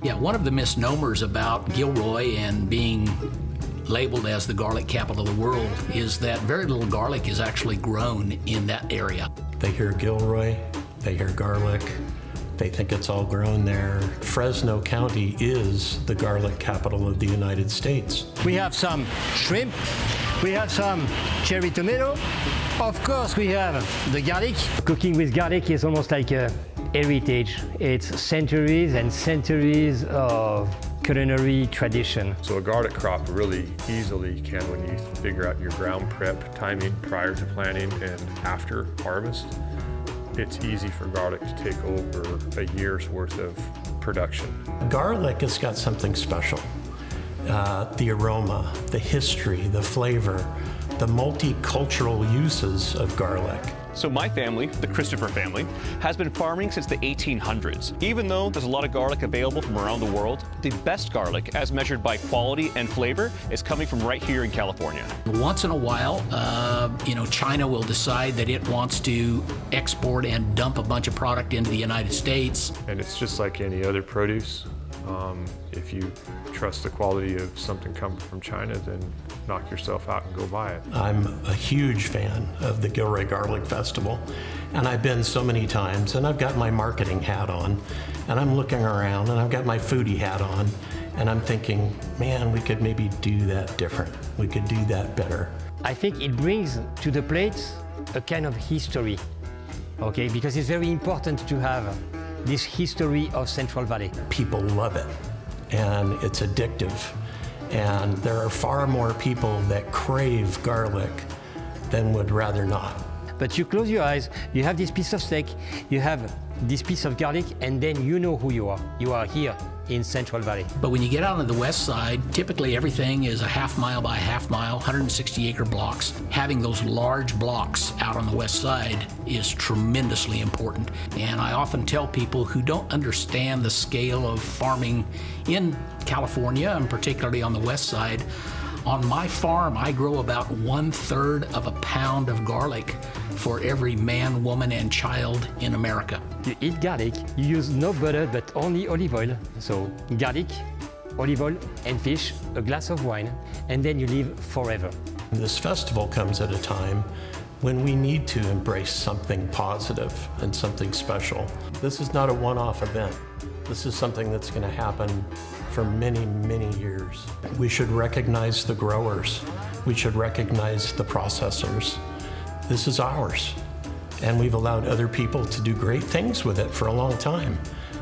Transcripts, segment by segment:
Yeah, one of the misnomers about Gilroy and being labeled as the garlic capital of the world is that very little garlic is actually grown in that area. They hear Gilroy, they hear garlic, they think it's all grown there. Fresno County is the garlic capital of the United States. We have some shrimp, we have some cherry tomato, of course we have the garlic. Cooking with garlic is almost like a heritage. It's centuries and centuries of culinary tradition. So a garlic crop really easily can, when you figure out your ground prep timing prior to planting and after harvest, it's easy for garlic to take over a year's worth of production. Garlic has got something special. The aroma, the history, the flavor, the multicultural uses of garlic. So my family, the Christopher family, has been farming since the 1800s. Even though there's a lot of garlic available from around the world, the best garlic, as measured by quality and flavor, is coming from right here in California. Once in a while, China will decide that it wants to export and dump a bunch of product into the United States. And it's just like any other produce. If you trust the quality of something coming from China, then knock yourself out and go buy it. I'm a huge fan of the Gilroy Garlic Festival, and I've been so many times, and I've got my marketing hat on, and I'm looking around, and I've got my foodie hat on, and I'm thinking, man, we could maybe do that different. We could do that better. I think it brings to the plate a kind of history, okay? Because it's very important to have this history of Central Valley. People love it, and it's addictive. And there are far more people that crave garlic than would rather not. But you close your eyes, you have this piece of steak, you have this piece of garlic, and then you know who you are. You are here in Central Valley. But when you get out on the west side, typically everything is a half mile by a half mile, 160-acre blocks. Having those large blocks out on the west side is tremendously important. And I often tell people who don't understand the scale of farming in California, and particularly on the west side, on my farm, I grow about 1/3 of a pound of garlic for every man, woman, and child in America. You eat garlic, you use no butter but only olive oil. So garlic, olive oil, and fish, a glass of wine, and then you live forever. This festival comes at a time when we need to embrace something positive and something special. This is not a one-off event. This is something that's going to happen for many, many years. We should recognize the growers. We should recognize the processors. This is ours. And we've allowed other people to do great things with it for a long time.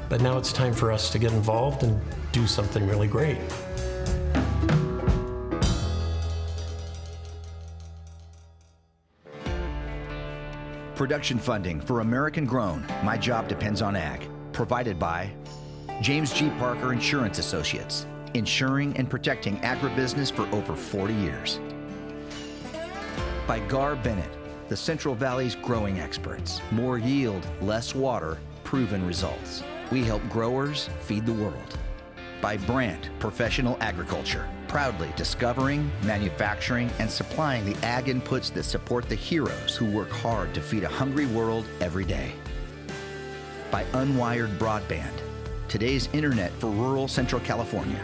But now it's time for us to get involved and do something really great. Production funding for American Grown, My Job Depends on Ag, provided by James G. Parker Insurance Associates, insuring and protecting agribusiness for over 40 years. By Gar Bennett, the Central Valley's growing experts. More yield, less water, proven results. We help growers feed the world. By Brandt Professional Agriculture, proudly discovering, manufacturing, and supplying the ag inputs that support the heroes who work hard to feed a hungry world every day. By Unwired Broadband, today's internet for rural Central California,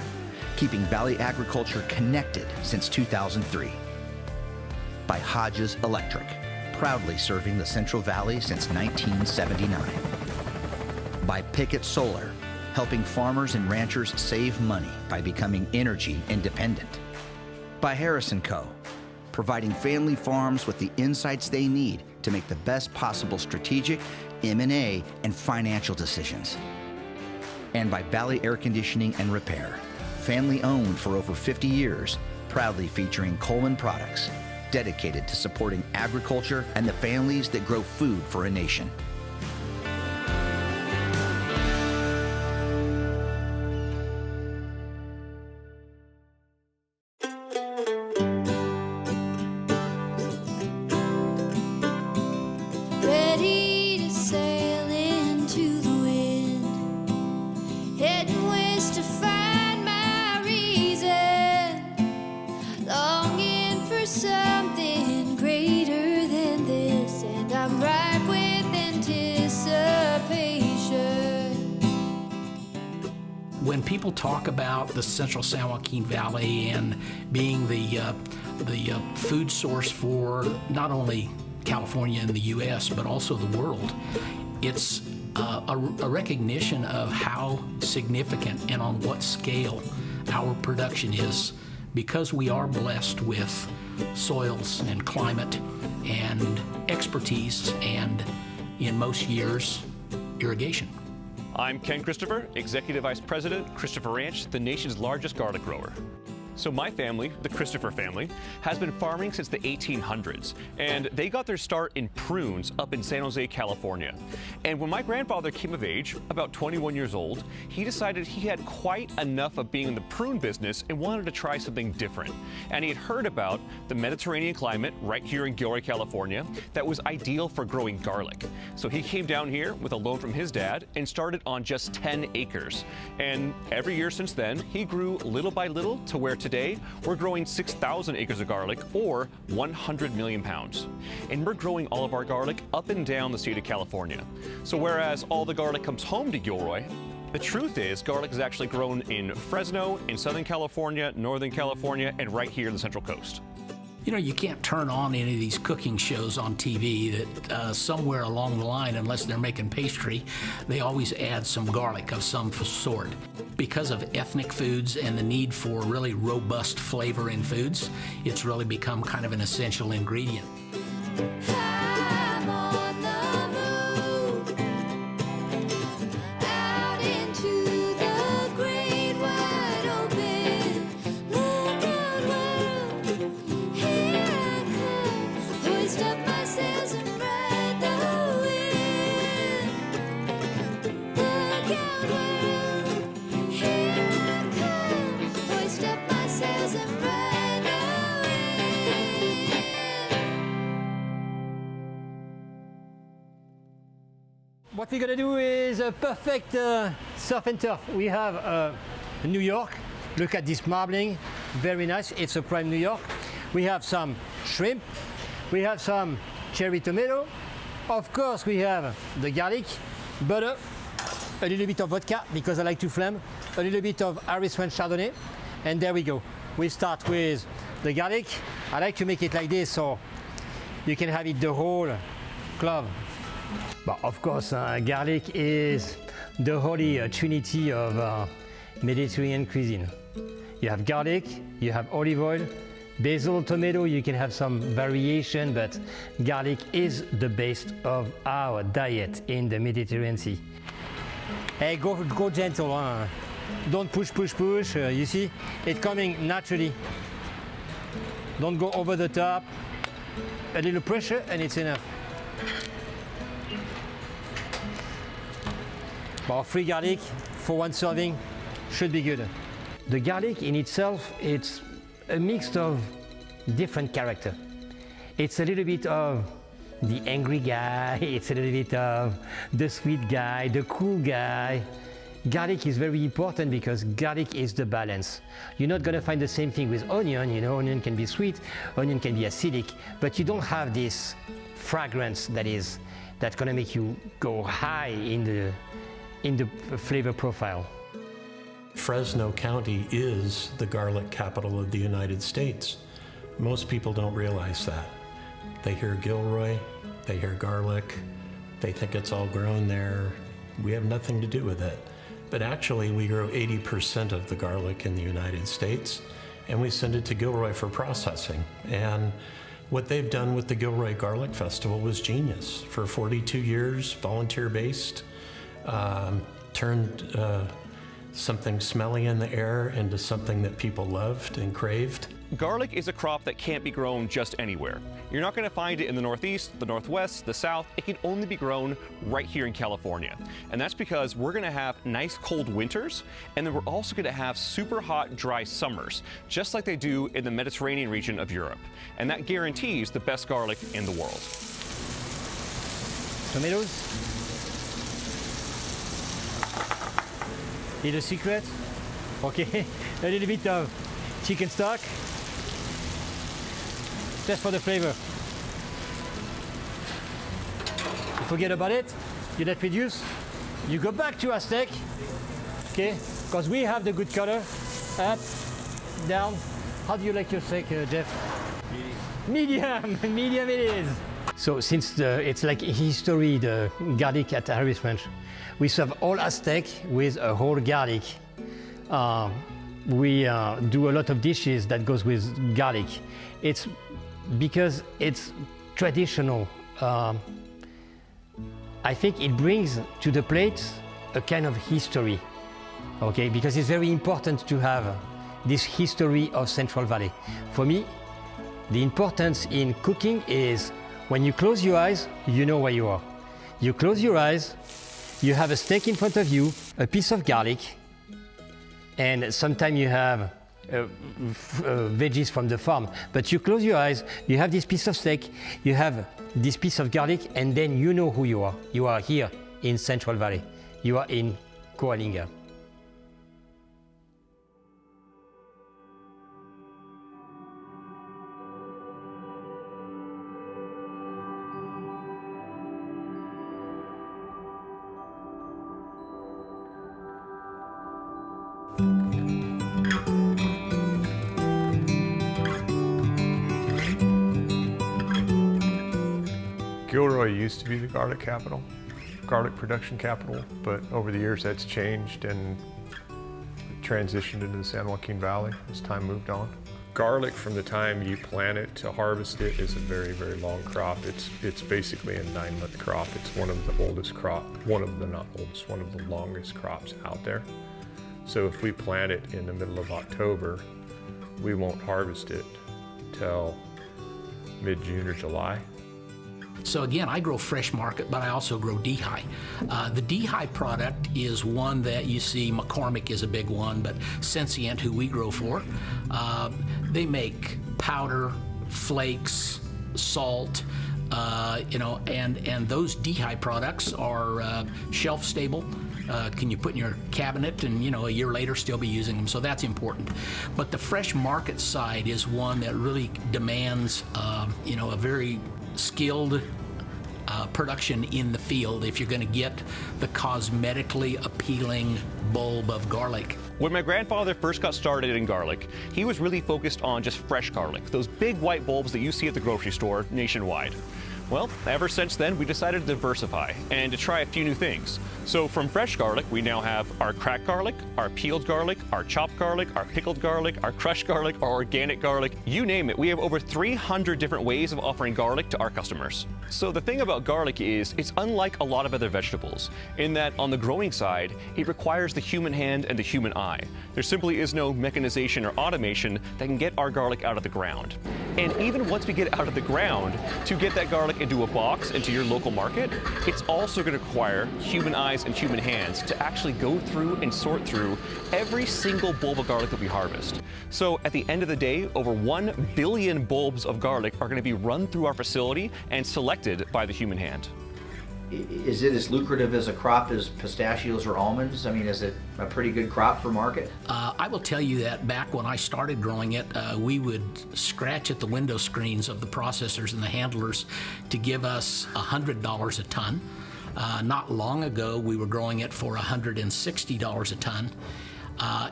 keeping Valley agriculture connected since 2003. By Hodges Electric, proudly serving the Central Valley since 1979. By Pickett Solar, helping farmers and ranchers save money by becoming energy independent. By Harrison Co., providing family farms with the insights they need to make the best possible strategic, M&A, and financial decisions. And by Valley Air Conditioning and Repair, family owned for over 50 years, proudly featuring Coleman products, dedicated to supporting agriculture and the families that grow food for a nation. Ready to sail into the wind, heading west to find my reason, longing for something greater than this, and I'm right with intention. When people talk about the central San Joaquin Valley and being the food source for not only California and the U.S., but also the world, it's a recognition of how significant and on what scale our production is, because we are blessed with soils and climate and expertise and, in most years, irrigation. I'm Ken Christopher, Executive Vice President, Christopher Ranch, the nation's largest garlic grower. So my family, the Christopher family, has been farming since the 1800s, and they got their start in prunes up in San Jose, California. And when my grandfather came of age, about 21 years old, he decided he had quite enough of being in the prune business and wanted to try something different. And he had heard about the Mediterranean climate right here in Gilroy, California, that was ideal for growing garlic. So he came down here with a loan from his dad and started on just 10 acres. And every year since then, he grew little by little to where today we're growing 6,000 acres of garlic, or 100 million pounds. And we're growing all of our garlic up and down the state of California. So whereas all the garlic comes home to Gilroy, the truth is garlic is actually grown in Fresno, in Southern California, Northern California, and right here in the Central Coast. You know, you can't turn on any of these cooking shows on TV that somewhere along the line, unless they're making pastry, they always add some garlic of some sort. Because of ethnic foods and the need for really robust flavor in foods, it's really become kind of an essential ingredient. I'm on the move, out into the great wide open. Look out, world, here I come. Hoist up my sails and ride the wind. Look out, world, here I come. Hoist up my sails and ride the wind. What we're gonna do is a perfect surf and turf. We have New York. Look at this marbling, very nice. It's a prime New York. We have some shrimp. We have some cherry tomato. Of course, we have the garlic, butter, a little bit of vodka because I like to flame, a little bit of Irish French Chardonnay, and there we go. We start with the garlic. I like to make it like this so you can have it the whole clove. But of course, garlic is the holy trinity of Mediterranean cuisine. You have garlic, you have olive oil, basil, tomato, you can have some variation, but garlic is the base of our diet in the Mediterranean Sea. Hey, go gentle, huh? Don't push. You see, it's coming naturally. Don't go over the top. A little pressure and it's enough. But free garlic for one serving should be good. The garlic in itself, it's a mix of different character. It's a little bit of the angry guy, it's a little bit of the sweet guy, the cool guy. Garlic is very important because garlic is the balance. You're not gonna find the same thing with onion, you know, onion can be sweet, onion can be acidic, but you don't have this fragrance that's gonna make you go high in the flavor profile. Fresno County is the garlic capital of the United States. Most people don't realize that. They hear Gilroy, they hear garlic, they think it's all grown there. We have nothing to do with it. But actually, we grow 80% of the garlic in the United States, and we send it to Gilroy for processing. And what they've done with the Gilroy Garlic Festival was genius. For 42 years, volunteer-based, turned something smelly in the air into something that people loved and craved. Garlic is a crop that can't be grown just anywhere. You're not going to find it in the Northeast, the Northwest, the South. It can only be grown right here in California. And that's because we're going to have nice cold winters, and then we're also going to have super hot, dry summers, just like they do in the Mediterranean region of Europe. And that guarantees the best garlic in the world. Tomatoes. Little secret. Okay, a little bit of chicken stock. Just for the flavor. You forget about it, you let reduce, you go back to our steak, okay? because we have the good color. Up, down. How do you like your steak, Jeff? Medium. Medium it is. So since it's like history, the garlic at Harvest Ranch, we serve all our steak with a whole garlic. We do a lot of dishes that goes with garlic. It's because it's traditional. I think it brings to the plate a kind of history, okay? Because it's very important to have this history of Central Valley. For me, the importance in cooking is when you close your eyes, you know where you are. You close your eyes, you have a steak in front of you, a piece of garlic, and sometimes you have veggies from the farm. But you close your eyes, you have this piece of steak, you have this piece of garlic, and then you know who you are. You are here in Central Valley. You are in Coalinga. Gilroy used to be the garlic capital, garlic production capital, but over the years that's changed and transitioned into the San Joaquin Valley as time moved on. Garlic, from the time you plant it to harvest it, is a very, very long crop. It's basically a 9-month crop. It's one of the oldest one of the longest crops out there. So if we plant it in the middle of October, we won't harvest it till mid-June or July. So again, I grow fresh market, but I also grow D-high. The D-high product is one that you see, McCormick is a big one, but Sensient, who we grow for, they make powder, flakes, salt, and those D-high products are shelf stable. Can you put in your cabinet and a year later still be using them? So that's important. But the fresh market side is one that really demands a very skilled production in the field if you're going to get the cosmetically appealing bulb of garlic. When my grandfather first got started in garlic, he was really focused on just fresh garlic, those big white bulbs that you see at the grocery store nationwide. Well, ever since then, we decided to diversify and to try a few new things. So from fresh garlic, we now have our cracked garlic, our peeled garlic, our chopped garlic, our pickled garlic, our crushed garlic, our organic garlic, you name it. We have over 300 different ways of offering garlic to our customers. So the thing about garlic is it's unlike a lot of other vegetables in that on the growing side, it requires the human hand and the human eye. There simply is no mechanization or automation that can get our garlic out of the ground. And even once we get it out of the ground, to get that garlic into a box, into your local market, it's also going to require human eyes and human hands to actually go through and sort through every single bulb of garlic that we harvest. So at the end of the day, over 1 billion bulbs of garlic are going to be run through our facility and selected by the human hand. Is it as lucrative as a crop as pistachios or almonds? I mean, is it a pretty good crop for market? I will tell you that back when I started growing it, we would scratch at the window screens of the processors and the handlers to give us $100 a ton. Not long ago, we were growing it for $160 a ton.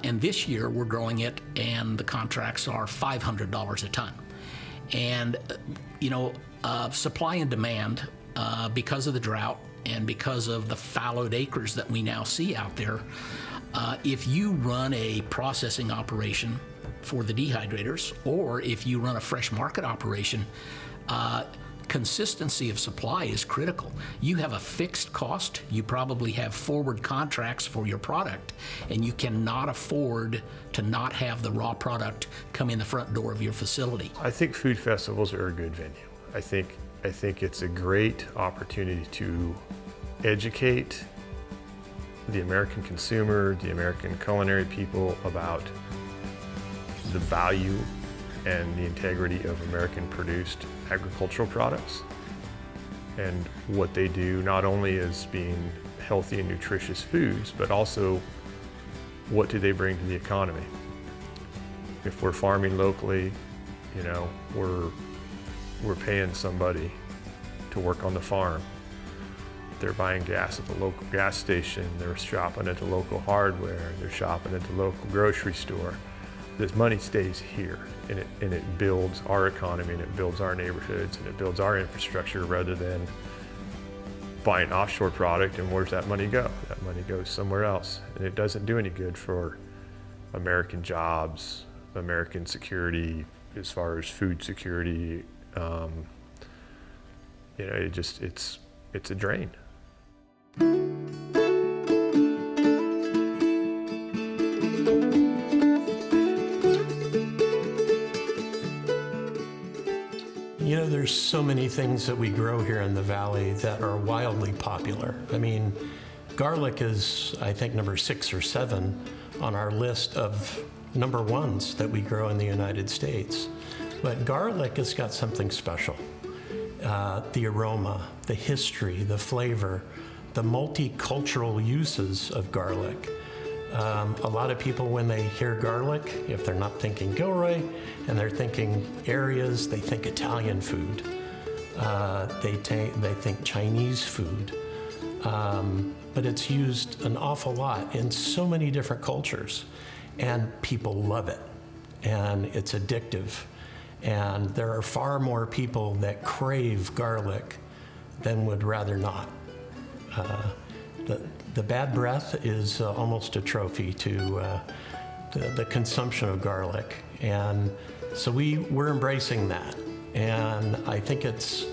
And this year, we're growing it, and the contracts are $500 a ton. And, supply and demand, because of the drought and because of the fallowed acres that we now see out there, if you run a processing operation for the dehydrators, or if you run a fresh market operation, consistency of supply is critical. You have a fixed cost, you probably have forward contracts for your product, and you cannot afford to not have the raw product come in the front door of your facility. I think food festivals are a good venue. I think it's a great opportunity to educate the American consumer, the American culinary people about the value and the integrity of American produced agricultural products and what they do not only as being healthy and nutritious foods, but also what do they bring to the economy. If we're farming locally, we're paying somebody to work on the farm. They're buying gas at the local gas station, they're shopping at the local hardware, they're shopping at the local grocery store. This money stays here, and it builds our economy, and it builds our neighborhoods, and it builds our infrastructure rather than buying offshore product. And where's that money go? That money goes somewhere else, and it doesn't do any good for American jobs, American security, as far as food security. It's a drain. You know, there's so many things that we grow here in the valley that are wildly popular. I mean, garlic is, I think, number 6 or 7 on our list of number 1s that we grow in the United States. But garlic has got something special. The aroma, the history, the flavor, the multicultural uses of garlic. A lot of people, when they hear garlic, if they're not thinking Gilroy and they're thinking areas, they think Italian food. They think Chinese food. But it's used an awful lot in so many different cultures, and people love it, and it's addictive. And there are far more people that crave garlic than would rather not. The bad breath is almost a trophy to the consumption of garlic. And so we're embracing that. And I think it's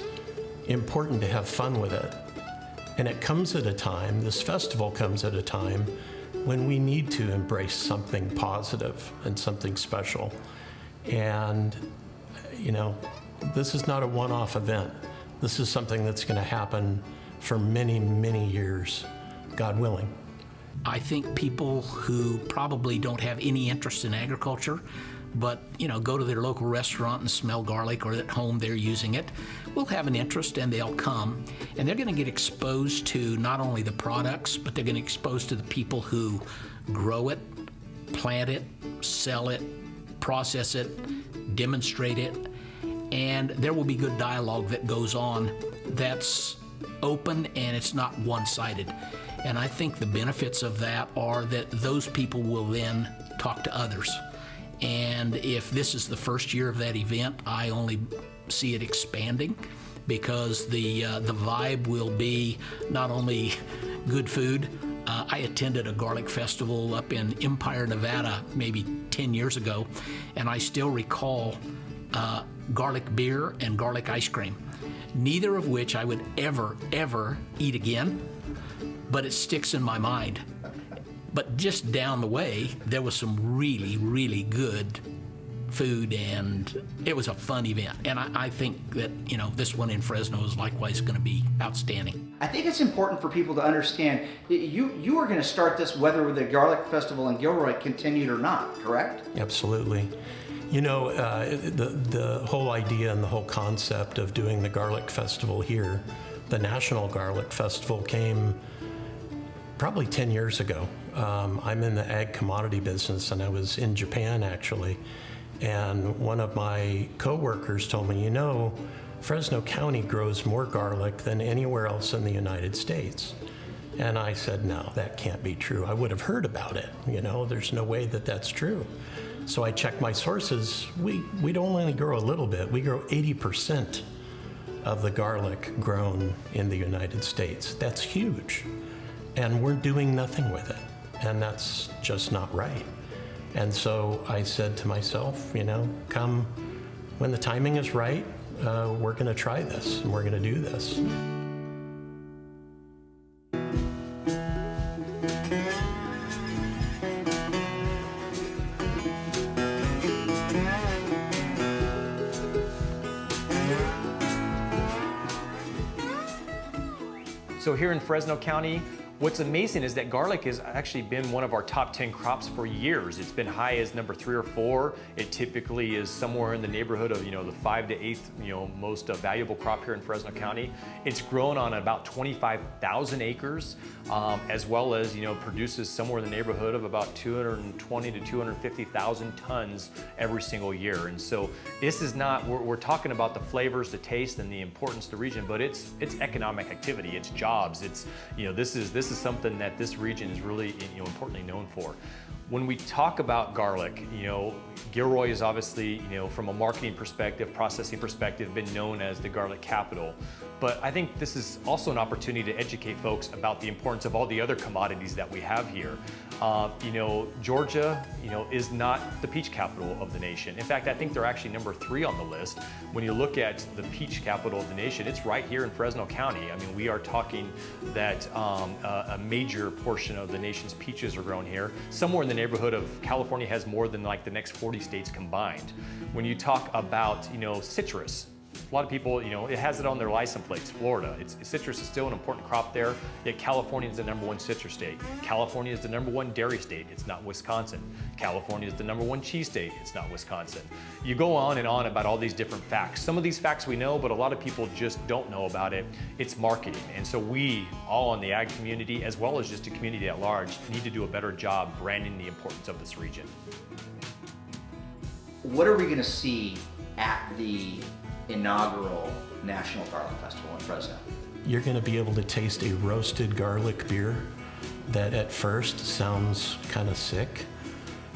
important to have fun with it. And it comes at a time, this festival comes at a time when we need to embrace something positive and something special. And, you know, this is not a one-off event. This is something that's going to happen for many, many years, God willing. I think people who probably don't have any interest in agriculture, but go to their local restaurant and smell garlic, or at home they're using it, will have an interest, and they'll come, and they're going to get exposed to not only the products, but they're going to get exposed to the people who grow it, plant it, sell it, process it, demonstrate it, and there will be good dialogue that goes on that's open and it's not one-sided. And I think the benefits of that are that those people will then talk to others. And if this is the first year of that event, I only see it expanding, because the vibe will be not only good food. I attended a garlic festival up in Empire, Nevada, maybe 10 years ago, and I still recall garlic beer and garlic ice cream, neither of which I would ever eat again, but it sticks in my mind. But just down the way, there was some really, really good food, and it was a fun event. And I think that, this one in Fresno is likewise going to be outstanding. I think it's important for people to understand you are going to start this whether the Garlic Festival in Gilroy continued or not, correct? Absolutely. The whole idea and the whole concept of doing the Garlic Festival here, the National Garlic Festival, came probably 10 years ago. I'm in the ag commodity business, and I was in Japan actually. And one of my coworkers told me, Fresno County grows more garlic than anywhere else in the United States. And I said, no, that can't be true. I would have heard about it. There's no way that that's true. So I checked my sources. We don't only grow a little bit. We grow 80% of the garlic grown in the United States. That's huge. And we're doing nothing with it. And that's just not right. And so I said to myself, come when the timing is right, we're going to try this, and we're going to do this. So here in Fresno County, What's amazing is that garlic has actually been one of our top 10 crops for years. It's been high as number 3 or 4. It typically is somewhere in the neighborhood of, the 5 to 8th, most valuable crop here in Fresno County. It's grown on about 25,000 acres, as well as, produces somewhere in the neighborhood of about 220 to 250,000 tons every single year. And so this is not, we're talking about the flavors, the taste, and the importance to the region, but it's economic activity, it's jobs, it's, this is something that this region is really, importantly known for. When we talk about garlic, Gilroy is obviously, from a marketing perspective, processing perspective, been known as the garlic capital. But I think this is also an opportunity to educate folks about the importance of all the other commodities that we have here. Georgia, is not the peach capital of the nation. In fact, I think they're actually number 3 on the list. When you look at the peach capital of the nation, it's right here in Fresno County. I mean, we are talking that a major portion of the nation's peaches are grown here. Somewhere in the neighborhood of California has more than like the next 40 states combined. When you talk about, citrus, a lot of people, it has it on their license plates. Florida, citrus is still an important crop there, yet California is the number 1 citrus state. California is the number 1 dairy state, it's not Wisconsin. California is the number 1 cheese state, it's not Wisconsin. You go on and on about all these different facts. Some of these facts we know, but a lot of people just don't know about it. It's marketing. And so we, all in the ag community, as well as just the community at large, need to do a better job branding the importance of this region. What are we going to see at the inaugural National Garlic Festival in Fresno? You're going to be able to taste a roasted garlic beer that at first sounds kind of sick,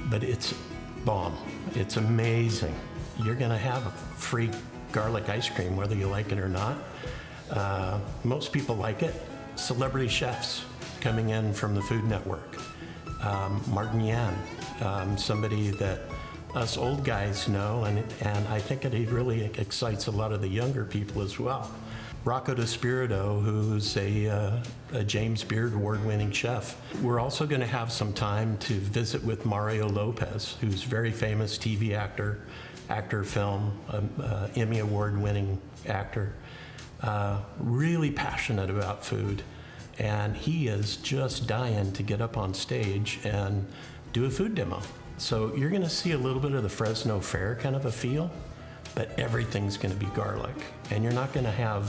but it's bomb. It's amazing. You're going to have a free garlic ice cream, whether you like it or not. Most people like it. Celebrity chefs coming in from the Food Network. Martin Yan, somebody that us old guys know, and I think it really excites a lot of the younger people as well. Rocco DeSpirito, who's a James Beard award-winning chef. We're also going to have some time to visit with Mario Lopez, who's a very famous TV actor, film, Emmy award-winning actor, really passionate about food. And he is just dying to get up on stage and do a food demo. So you're going to see a little bit of the Fresno Fair kind of a feel, but everything's going to be garlic. And you're not going to have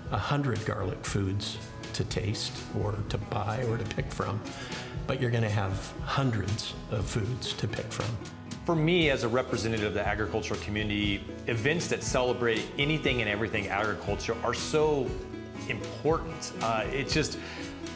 100 garlic foods to taste or to buy or to pick from, but you're going to have hundreds of foods to pick from. For me, as a representative of the agricultural community, events that celebrate anything and everything agriculture are so important. It's just,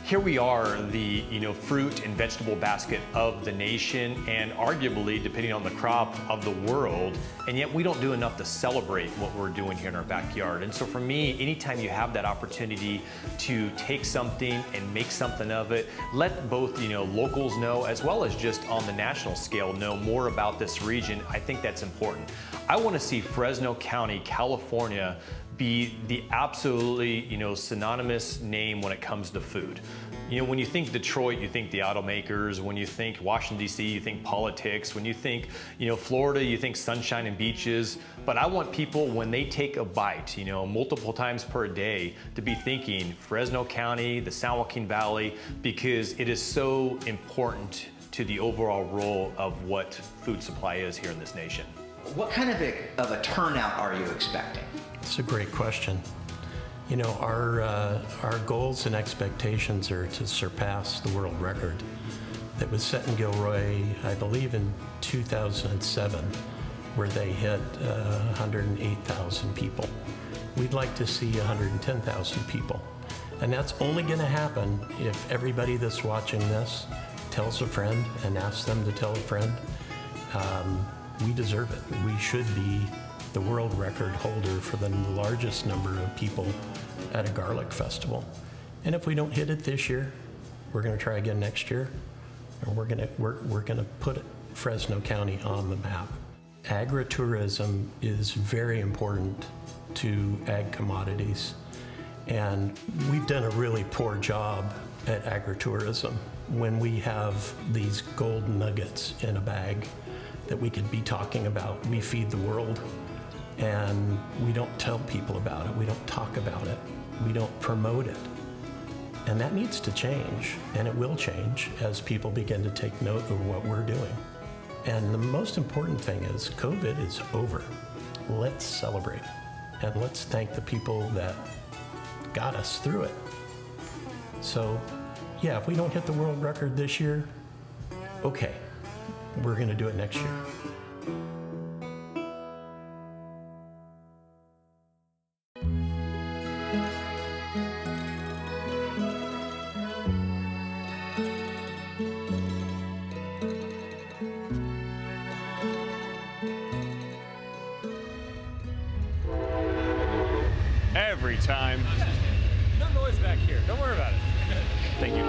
here we are, the fruit and vegetable basket of the nation, and arguably, depending on the crop, of the world, and yet we don't do enough to celebrate what we're doing here in our backyard. And so for me, anytime you have that opportunity to take something and make something of it, let both locals know, as well as just on the national scale, know more about this region, I think that's important. I want to see Fresno County, California, be the absolutely, synonymous name when it comes to food. When you think Detroit, you think the automakers. When you think Washington, D.C., you think politics. When you think, Florida, you think sunshine and beaches. But I want people, when they take a bite, multiple times per day, to be thinking Fresno County, the San Joaquin Valley, because it is so important to the overall role of what food supply is here in this nation. What kind of a turnout are you expecting? It's a great question. Our goals and expectations are to surpass the world record that was set in Gilroy, I believe in 2007, where they hit 108,000 people. We'd like to see 110,000 people. And that's only going to happen if everybody that's watching this tells a friend and asks them to tell a friend. We deserve it. We should be the world record holder for the largest number of people at a garlic festival. And if we don't hit it this year, we're going to try again next year, and we're going to put Fresno County on the map. Agritourism is very important to ag commodities, and we've done a really poor job at agritourism when we have these gold nuggets in a bag that we could be talking about. We feed the world, and we don't tell people about it. We don't talk about it. We don't promote it. And that needs to change, and it will change as people begin to take note of what we're doing. And the most important thing is COVID is over. Let's celebrate, and let's thank the people that got us through it. So, yeah, if we don't hit the world record this year, okay, we're gonna do it next year. Every time. No noise back here. Don't worry about it. Thank you.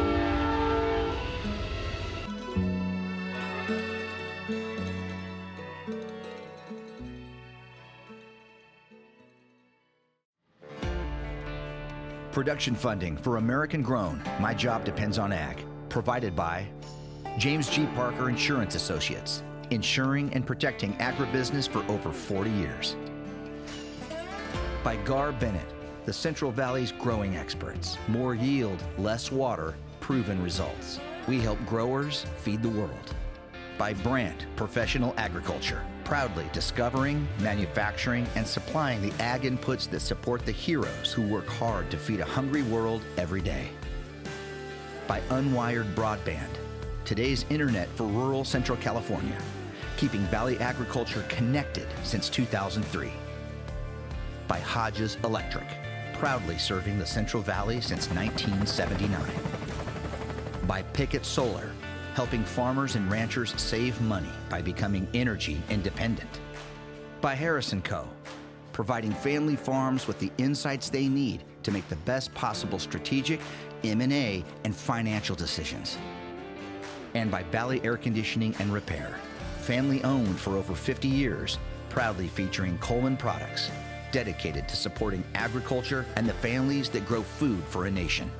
Production funding for American Grown, My Job Depends on Ag, provided by James G. Parker Insurance Associates, insuring and protecting agribusiness for over 40 years. By Gar Bennett, the Central Valley's growing experts. More yield, less water, proven results. We help growers feed the world. By Brandt Professional Agriculture, proudly discovering, manufacturing, and supplying the ag inputs that support the heroes who work hard to feed a hungry world every day. By Unwired Broadband, today's internet for rural Central California, keeping Valley agriculture connected since 2003. By Hodges Electric, proudly serving the Central Valley since 1979. By Pickett Solar, helping farmers and ranchers save money by becoming energy independent. By Harrison Co., providing family farms with the insights they need to make the best possible strategic, M&A, and financial decisions. And by Valley Air Conditioning and Repair, family owned for over 50 years, proudly featuring Coleman products, dedicated to supporting agriculture and the families that grow food for a nation.